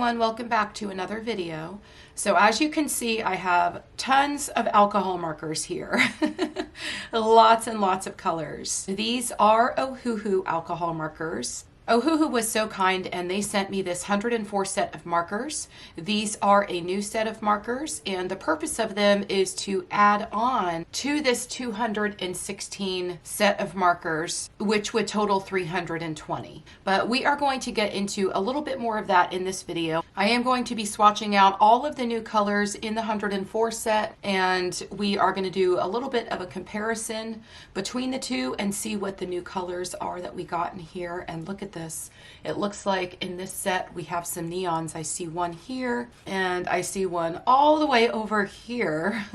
everyone, welcome back to another video. So as you can see, I have tons of alcohol markers here. Lots and lots of colors. These are OHUHU alcohol markers. OHUHU was so kind and they sent me this 104 set of markers. These are a new set of markers and the purpose of them is to add on to this 216 set of markers, which would total 320. But we are going to get into a little bit more of that in this video. I am going to be swatching out all of the new colors in the 104 set, and we are going to do a little bit of a comparison between the two and see what the new colors are that we got in here. And look at this. It looks like in this set we have some neons. I see one here and I see one all the way over here.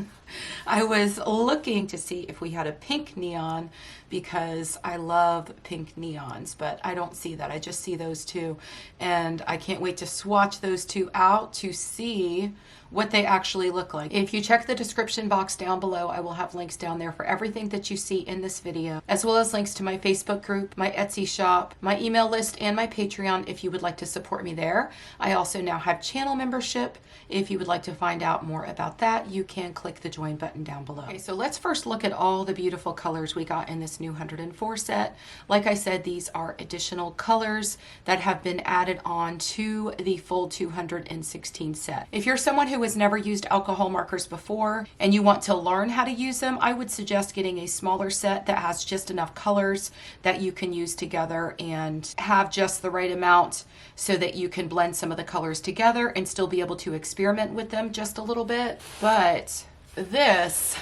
I was looking to see if we had a pink neon because I love pink neons, but I don't see that. I just see those two, and I can't wait to swatch those two out to see what they actually look like. If you check the description box down below, I will have links down there for everything that you see in this video, as well as links to my Facebook group, my Etsy shop, my email list, and my Patreon if you would like to support me there. I also now have channel membership. If you would like to find out more about that, you can click the join button down below. Okay, so let's first look at all the beautiful colors we got in this new 104 set. Like I said, these are additional colors that have been added on to the full 216 set. If you're someone who has never used alcohol markers before and you want to learn how to use them, I would suggest getting a smaller set that has just enough colors that you can use together and have just the right amount so that you can blend some of the colors together and still be able to experiment with them just a little bit. But this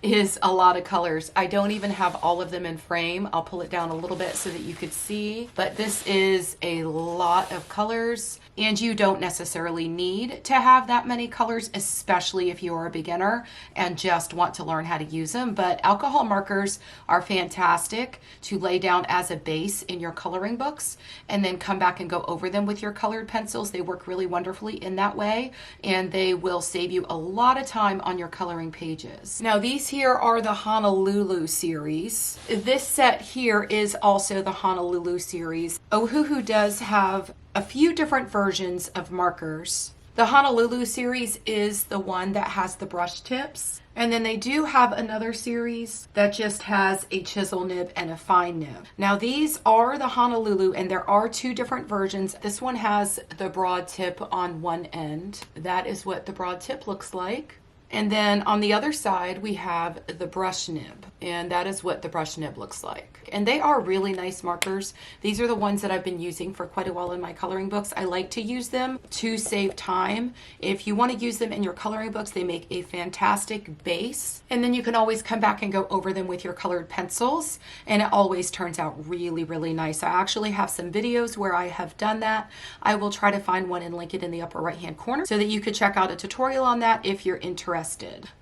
is a lot of colors. I don't even have all of them in frame. I'll pull it down a little bit so that you could see, but this is a lot of colors. And you don't necessarily need to have that many colors, especially if you are a beginner and just want to learn how to use them. But alcohol markers are fantastic to lay down as a base in your coloring books and then come back and go over them with your colored pencils. They work really wonderfully in that way, and they will save you a lot of time on your coloring pages. Now, these here are the Honolulu series. This set here is also the Honolulu series. OHUHU does have a few different versions of markers. The Honolulu series is the one that has the brush tips. And then they do have another series that just has a chisel nib and a fine nib. Now these are the Honolulu, and there are two different versions. This one has the broad tip on one end. That is what the broad tip looks like. And then on the other side, we have the brush nib, and that is what the brush nib looks like. And they are really nice markers. These are the ones that I've been using for quite a while in my coloring books. I like to use them to save time. If you want to use them in your coloring books, they make a fantastic base. And then you can always come back and go over them with your colored pencils, and it always turns out really, really nice. I actually have some videos where I have done that. I will try to find one and link it in the upper right-hand corner so that you could check out a tutorial on that if you're interested.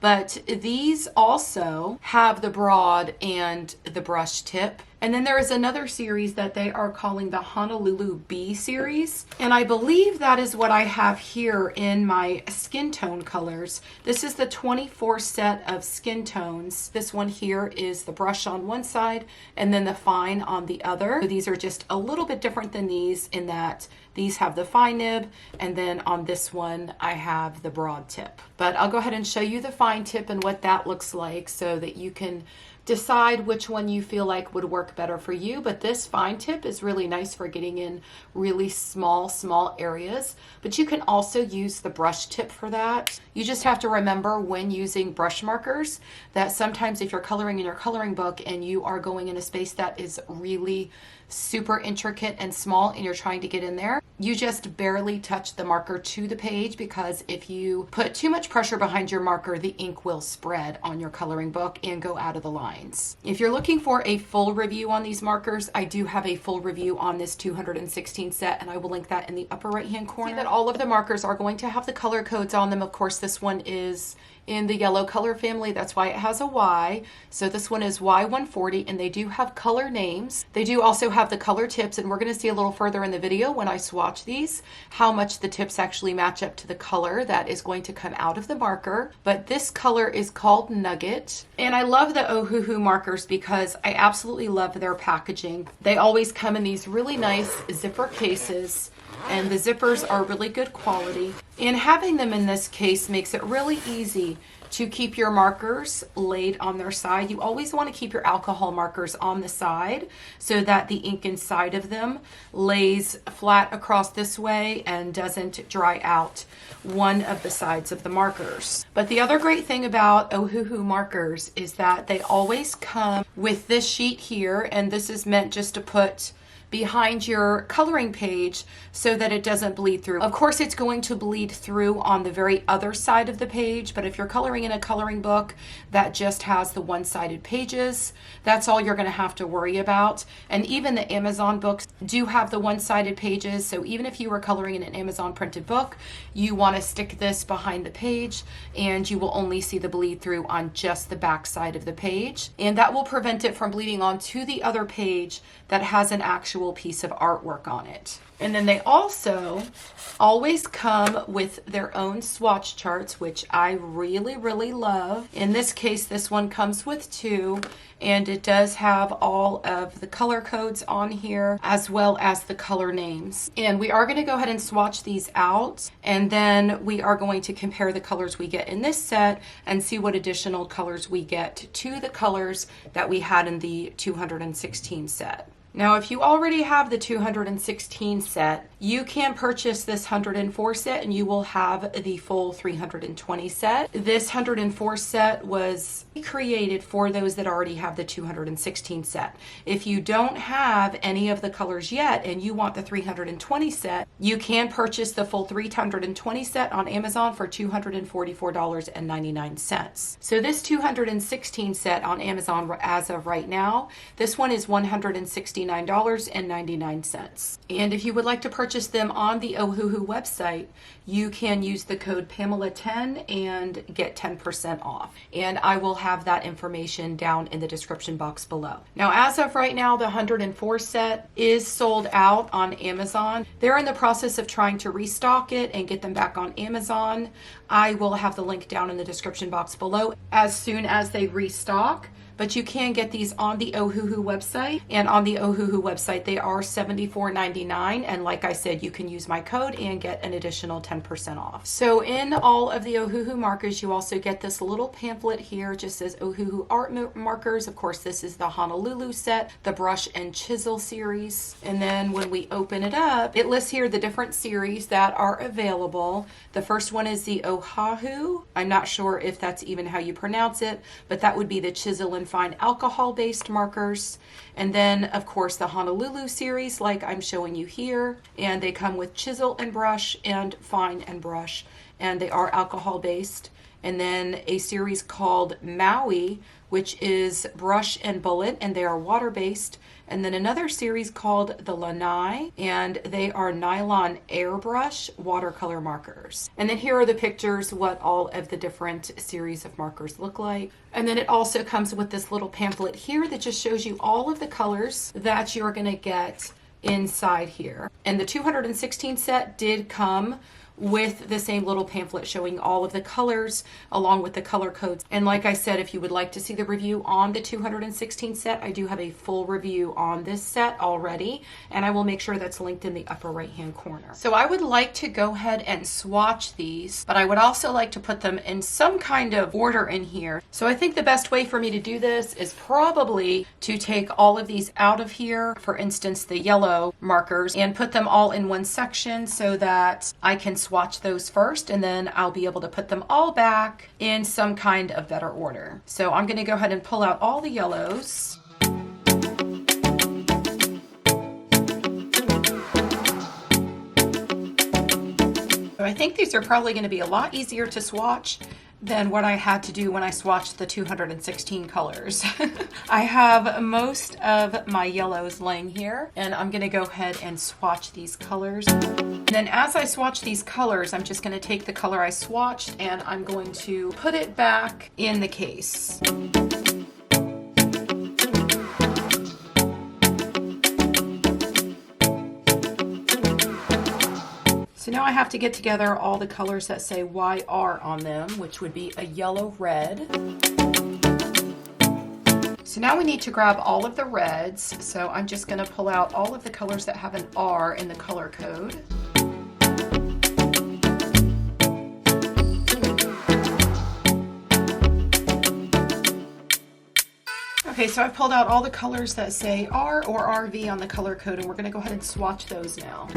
But these also have the broad and the brush tip. And then there is another series that they are calling the Honolulu B series. And I believe that is what I have here in my skin tone colors. This is the 24 set of skin tones. This one here is the brush on one side and then the fine on the other. So these are just a little bit different than these in that these have the fine nib, and then on this one I have the broad tip. But I'll go ahead and show you the fine tip and what that looks like so that you can decide which one you feel like would work better for you. But this fine tip is really nice for getting in really small areas, but you can also use the brush tip for that. You just have to remember when using brush markers that sometimes if you're coloring in your coloring book and you are going in a space that is really super intricate and small and you're trying to get in there, you just barely touch the marker to the page, because if you put too much pressure behind your marker, the ink will spread on your coloring book and go out of the lines. If you're looking for a full review on these markers, I do have a full review on this 216 set, and I will link that in the upper right hand corner. See that all of the markers are going to have the color codes on them. Of course, this one is in the yellow color family. That's why it has a Y. So this one is Y140, and they do have color names. They do also have the color tips, and we're going to see a little further in the video when I swatch these how much the tips actually match up to the color that is going to come out of the marker. But this color is called Nugget, and I love the OHUHU markers because I absolutely love their packaging. They always come in these really nice zipper cases and the zippers are really good quality. And having them in this case makes it really easy to keep your markers laid on their side. You always want to keep your alcohol markers on the side so that the ink inside of them lays flat across this way and doesn't dry out one of the sides of the markers. But the other great thing about OHUHU markers is that they always come with this sheet here, and this is meant just to put behind your coloring page so that it doesn't bleed through. Of course, it's going to bleed through on the very other side of the page, but if you're coloring in a coloring book that just has the one-sided pages, that's all you're going to have to worry about. And even the Amazon books do have the one-sided pages, so even if you were coloring in an Amazon printed book, you want to stick this behind the page and you will only see the bleed through on just the back side of the page, and that will prevent it from bleeding onto the other page that has an actual piece of artwork on it. And then they also always come with their own swatch charts, which I really, really love. In this case, this one comes with 2, and it does have all of the color codes on here as well as the color names. And we are going to go ahead and swatch these out, and then we are going to compare the colors we get in this set and see what additional colors we get to the colors that we had in the 216 set. Now, if you already have the 216 set, you can purchase this 104 set and you will have the full 320 set. This 104 set was created for those that already have the 216 set. If you don't have any of the colors yet and you want the 320 set, you can purchase the full 320 set on Amazon for $244.99. So this 216 set on Amazon as of right now, this one is $169.99. And if you would like to purchase them on the OHUHU website, you can use the code Pamela10 and get 10% off. And I will have that information down in the description box below. Now, as of right now, the 104 set is sold out on Amazon. They're in the process of trying to restock it and get them back on Amazon. I will have the link down in the description box below as soon as they restock. But you can get these on the OHUHU website, and on the OHUHU website they are $74.99, and like I said, you can use my code and get an additional 10% off. So in all of the OHUHU markers, you also get this little pamphlet here, just says OHUHU art markers. Of course, this is the Honolulu set, the brush and chisel series. And then when we open it up, it lists here the different series that are available. The first one is the OHUHU. I'm not sure if that's even how you pronounce it, but that would be the chisel and fine alcohol-based markers. And then, of course, the Honolulu series, like I'm showing you here, and they come with chisel and brush and fine and brush, and they are alcohol-based. And then a series called Maui, which is brush and bullet, and they are water-based. And then another series called the Lanai, and they are nylon airbrush watercolor markers. And then here are the pictures, what all of the different series of markers look like. And then it also comes with this little pamphlet here that just shows you all of the colors that you're gonna get inside here. And the 216 set did come with the same little pamphlet showing all of the colors along with the color codes. And like I said, if you would like to see the review on the 216 set, I do have a full review on this set already, and I will make sure that's linked in the upper right hand corner. So I would like to go ahead and swatch these, but I would also like to put them in some kind of order in here. So I think the best way for me to do this is probably to take all of these out of here, for instance the yellow markers, and put them all in one section so that I can swatch those first, and then I'll be able to put them all back in some kind of better order. So I'm going to go ahead and pull out all the yellows. So I think these are probably going to be a lot easier to swatch than what I had to do when I swatched the 216 colors. I have most of my yellows laying here, and I'm going to go ahead and swatch these colors. And then as I swatch these colors, I'm just going to take the color I swatched and I'm going to put it back in the case. So now I have to get together all the colors that say YR on them, which would be a yellow red. So now we need to grab all of the reds. So I'm just going to pull out all of the colors that have an R in the color code. Okay, so I've pulled out all the colors that say R or RV on the color code, and we're gonna go ahead and swatch those now.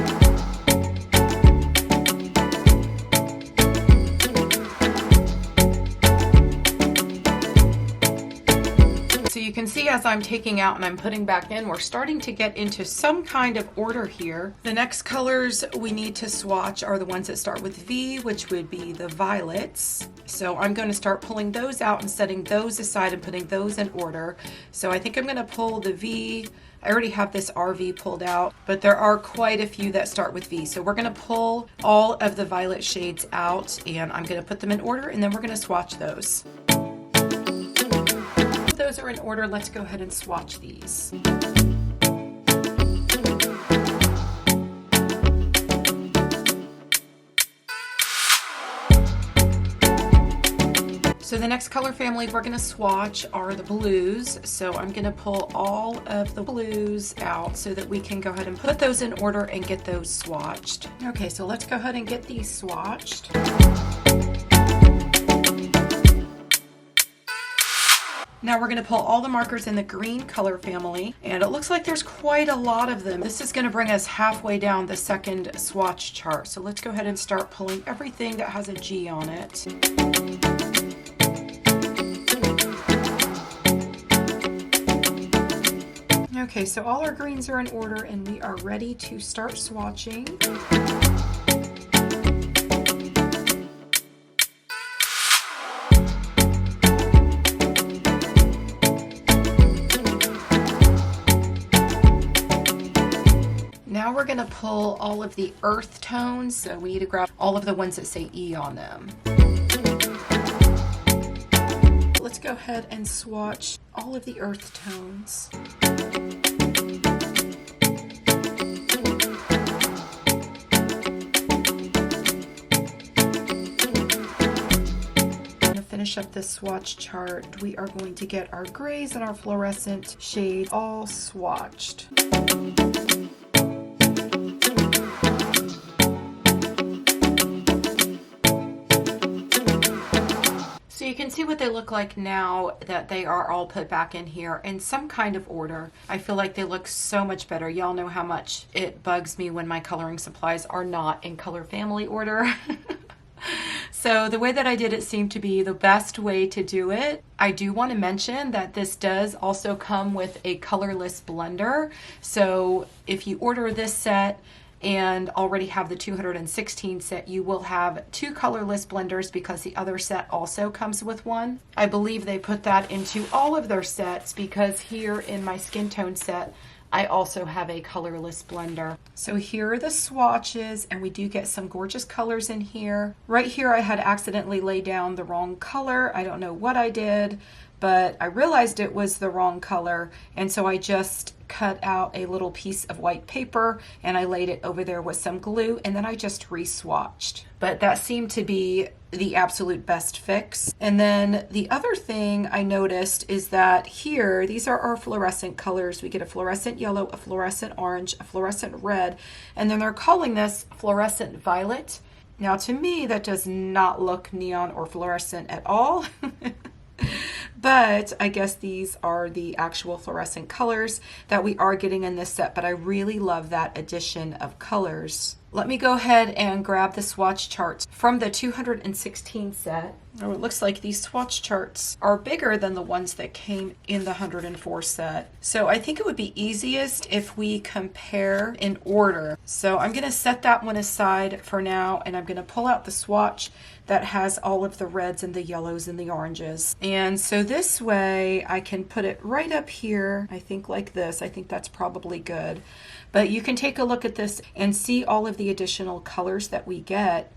So you can see as I'm taking out and I'm putting back in, we're starting to get into some kind of order here. The next colors we need to swatch are the ones that start with V, which would be the violets. So I'm going to start pulling those out and setting those aside and putting those in order. So I think I'm going to pull the V. I already have this RV pulled out, but there are quite a few that start with V. So we're going to pull all of the violet shades out, and I'm going to put them in order, and then we're going to swatch those. Those are in order. Let's go ahead and swatch these. So the next color family we're going to swatch are the blues. So I'm going to pull all of the blues out so that we can go ahead and put those in order and get those swatched. Okay, so let's go ahead and get these swatched. Now we're going to pull all the markers in the green color family, and it looks like there's quite a lot of them. This is going to bring us halfway down the second swatch chart. So let's go ahead and start pulling everything that has a G on it. Okay, so all our greens are in order and we are ready to start swatching. Now we're going to pull all of the earth tones, so we need to grab all of the ones that say E on them. Let's go ahead and swatch all of the earth tones. To finish up this swatch chart, we are going to get our grays and our fluorescent shades all swatched. So you can see what they look like now that they are all put back in here in some kind of order. I feel like they look so much better. Y'all know how much it bugs me when my coloring supplies are not in color family order. So the way that I did it seemed to be the best way to do it. I do want to mention that this does also come with a colorless blender. So if you order this set and already have the 216 set, you will have 2 colorless blenders because the other set also comes with one. I believe they put that into all of their sets because here in my skin tone set, I also have a colorless blender. So here are the swatches, and we do get some gorgeous colors in here. Right here I had accidentally laid down the wrong color. I don't know what I did, but I realized it was the wrong color, and so I just cut out a little piece of white paper and I laid it over there with some glue, and then I just re-swatched. But that seemed to be the absolute best fix. And then the other thing I noticed is that here, these are our fluorescent colors. We get a fluorescent yellow, a fluorescent orange, a fluorescent red, and then they're calling this fluorescent violet. Now to me, that does not look neon or fluorescent at all. But I guess these are the actual fluorescent colors that we are getting in this set, but I really love that addition of colors. Let me go ahead and grab the swatch charts from the 216 set. Oh, it looks like these swatch charts are bigger than the ones that came in the 104 set. So I think it would be easiest if we compare in order. So I'm going to set that one aside for now, and I'm going to pull out the swatch that has all of the reds and the yellows and the oranges. And so this way I can put it right up here, I think like this. I think that's probably good. But you can take a look at this and see all of the additional colors that we get.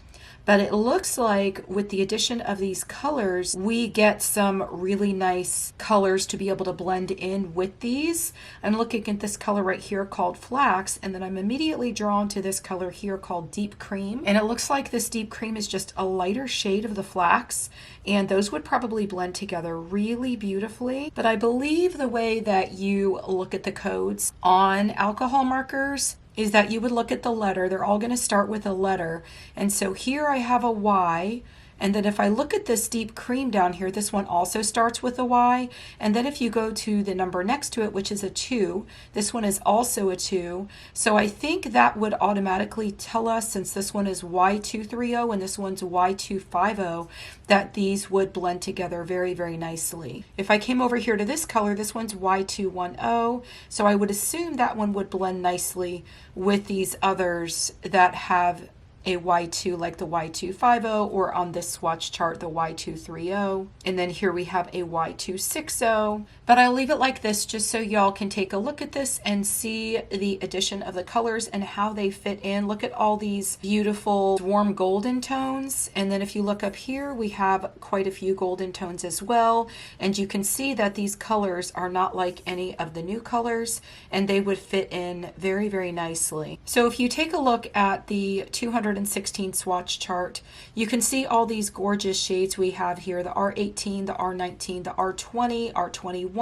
But it looks like with the addition of these colors, we get some really nice colors to be able to blend in with these. I'm looking at this color right here called Flax, and then I'm immediately drawn to this color here called Deep Cream. And it looks like this Deep Cream is just a lighter shade of the Flax, and those would probably blend together really beautifully. But I believe the way that you look at the codes on alcohol markers is that you would look at the letter. They're all going to start with a letter. And so here I have a Y, And then if I look at this deep cream down here, this one also starts with a Y. And then if you go to the number next to it, which is a 2, this one is also a 2. So I think that would automatically tell us, since this one is Y230 and this one's Y250, that these would blend together very, very nicely. If I came over here to this color, this one's Y210. So I would assume that one would blend nicely with these others that have a Y2, like the Y250, or on this swatch chart, the Y230. And then here we have a Y260. But I'll leave it like this just so y'all can take a look at this and see the addition of the colors and how they fit in. Look at all these beautiful warm golden tones. And then if you look up here, we have quite a few golden tones as well. And you can see that these colors are not like any of the new colors, and they would fit in very, very nicely. So if you take a look at the 216 swatch chart, you can see all these gorgeous shades we have here, the R18, the R19, the R20, R21.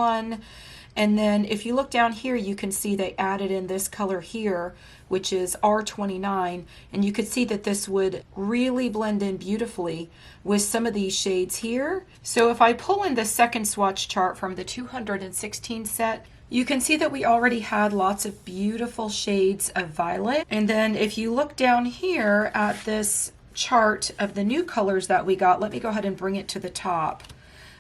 And then if you look down here, you can see they added in this color here, which is R29, and you could see that this would really blend in beautifully with some of these shades here. So if I pull in the second swatch chart from the 216 set, you can see that we already had lots of beautiful shades of violet. And then if you look down here at this chart of the new colors that we got, let me go ahead and bring it to the top.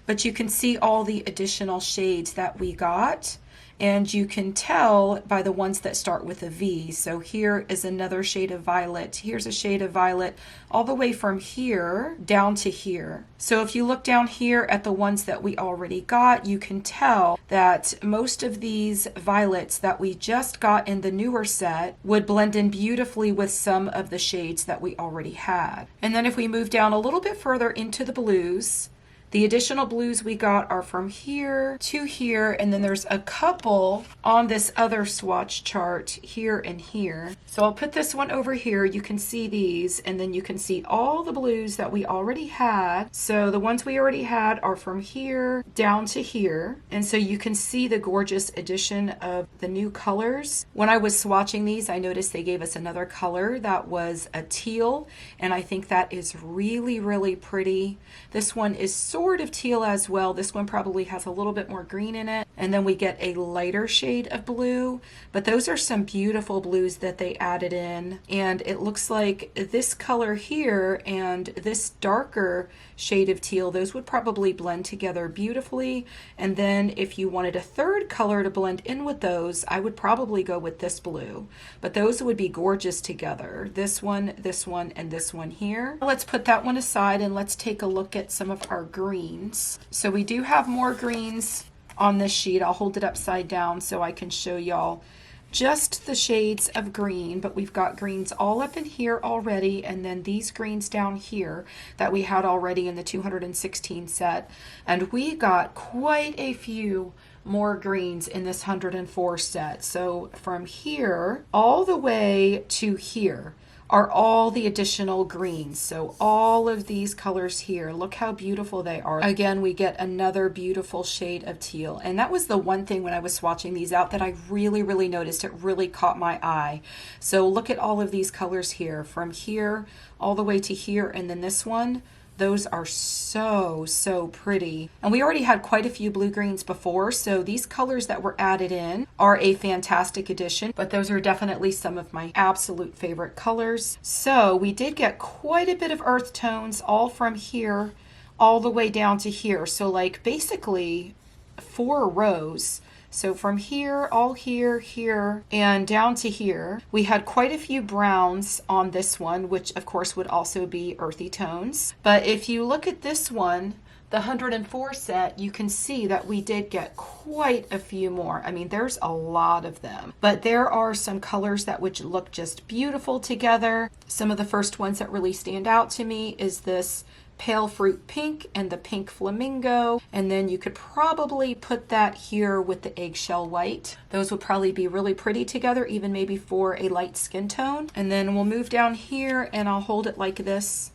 But you can see all the additional shades that we got, and you can tell by the ones that start with a V. So here is another shade of violet. Here's a shade of violet all the way from here down to here. So if you look down here at the ones that we already got, you can tell that most of these violets that we just got in the newer set would blend in beautifully with some of the shades that we already had. And then if we move down a little bit further into the blues, the additional blues we got are from here to here, and then there's a couple on this other swatch chart here and here. So I'll put this one over here. You can see these, and then you can see all the blues that we already had. So the ones we already had are from here down to here, and so you can see the gorgeous addition of the new colors. When I was swatching these, I noticed they gave us another color that was a teal, and I think that is really, really pretty. This one is sort of teal as well. This one probably has a little bit more green in it. And then we get a lighter shade of blue, but those are some beautiful blues that they added in. And it looks like this color here and this darker shade of teal, those would probably blend together beautifully. And then if you wanted a third color to blend in with those, I would probably go with this blue, but those would be gorgeous together. This one, and this one here. Let's put that one aside and let's take a look at some of our greens. So we do have more greens on this sheet. I'll hold it upside down so I can show y'all just the shades of green, but we've got greens all up in here already, and then these greens down here that we had already in the 216 set, and we got quite a few more greens in this 104 set. So from here all the way to here are all the additional greens. So all of these colors here, look how beautiful they are. Again, we get another beautiful shade of teal. And that was the one thing when I was swatching these out that I really, really noticed. It really caught my eye. So look at all of these colors here, from here all the way to here, and then this one. Those are so, so pretty. And we already had quite a few blue greens before, so these colors that were added in are a fantastic addition, but those are definitely some of my absolute favorite colors. So we did get quite a bit of earth tones all from here all the way down to here. So like basically 4 rows. So from here, all here, here, and down to here, we had quite a few browns on this one, which of course would also be earthy tones. But if you look at this one, the 104 set, you can see that we did get quite a few more. I mean, there's a lot of them, but there are some colors that would look just beautiful together. Some of the first ones that really stand out to me is this pale fruit pink and the pink flamingo, and then you could probably put that here with the eggshell white. Those would probably be really pretty together, even maybe for a light skin tone. And then we'll move down here and I'll hold it like this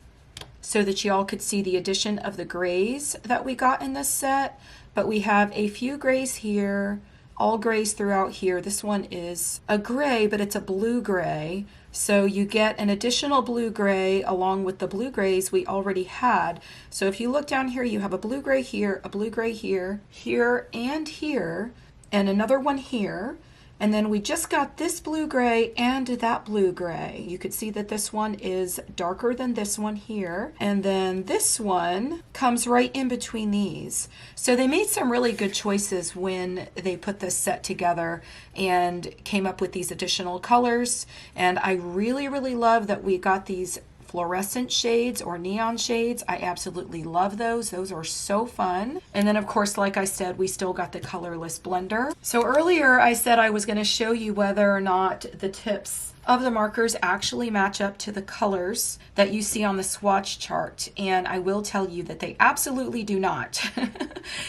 so that y'all could see the addition of the grays that we got in this set. But we have a few grays here, all grays throughout here. This one is a gray, but it's a blue gray. So you get an additional blue gray along with the blue grays we already had. So if you look down here, you have a blue gray here, a blue gray here, here, and here, and another one here. And then we just got this blue gray and that blue gray. You could see that this one is darker than this one here. And then this one comes right in between these. So they made some really good choices when they put this set together and came up with these additional colors. And I really, really love that we got these fluorescent shades or neon shades. I absolutely love those. Those are so fun. And then of course, like I said, we still got the colorless blender. So earlier I said I was going to show you whether or not the tips of the markers actually match up to the colors that you see on the swatch chart. And I will tell you that they absolutely do not.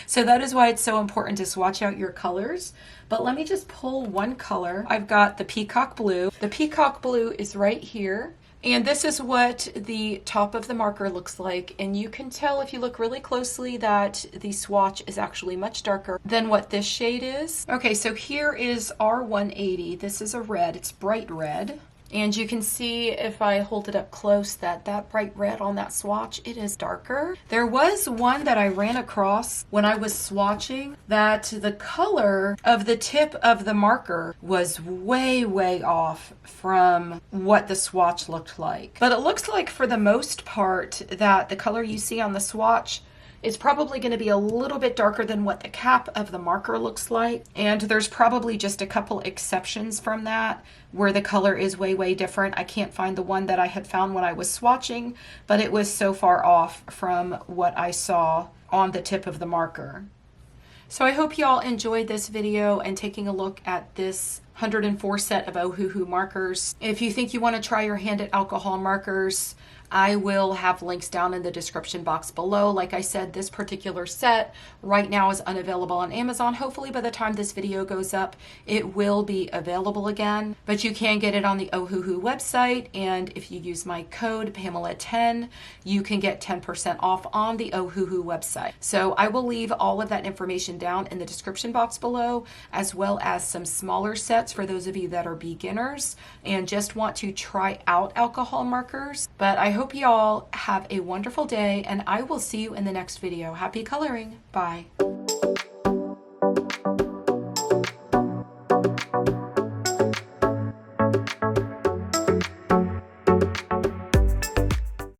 So that is why it's so important to swatch out your colors. But let me just pull one color. I've got the peacock blue. The peacock blue is right here. And this is what the top of the marker looks like. And you can tell if you look really closely that the swatch is actually much darker than what this shade is. Okay, so here is R180. This is a red, it's bright red. And you can see if I hold it up close that that bright red on that swatch, it is darker. There was one that I ran across when I was swatching that the color of the tip of the marker was way, way off from what the swatch looked like. But it looks like for the most part that the color you see on the swatch is probably going to be a little bit darker than what the cap of the marker looks like. And there's probably just a couple exceptions from that where the color is way, way different. I can't find the one that I had found when I was swatching, but it was so far off from what I saw on the tip of the marker. So I hope you all enjoyed this video and taking a look at this 104 set of OHUHU markers. If you think you want to try your hand at alcohol markers, I will have links down in the description box below. Like I said, this particular set right now is unavailable on Amazon. Hopefully by the time this video goes up, it will be available again. But you can get it on the OHUHU website. And if you use my code Pamela10, you can get 10% off on the OHUHU website. So I will leave all of that information down in the description box below, as well as some smaller sets for those of you that are beginners and just want to try out alcohol markers. But I hope you all have a wonderful day, and I will see you in the next video. Happy coloring. Bye.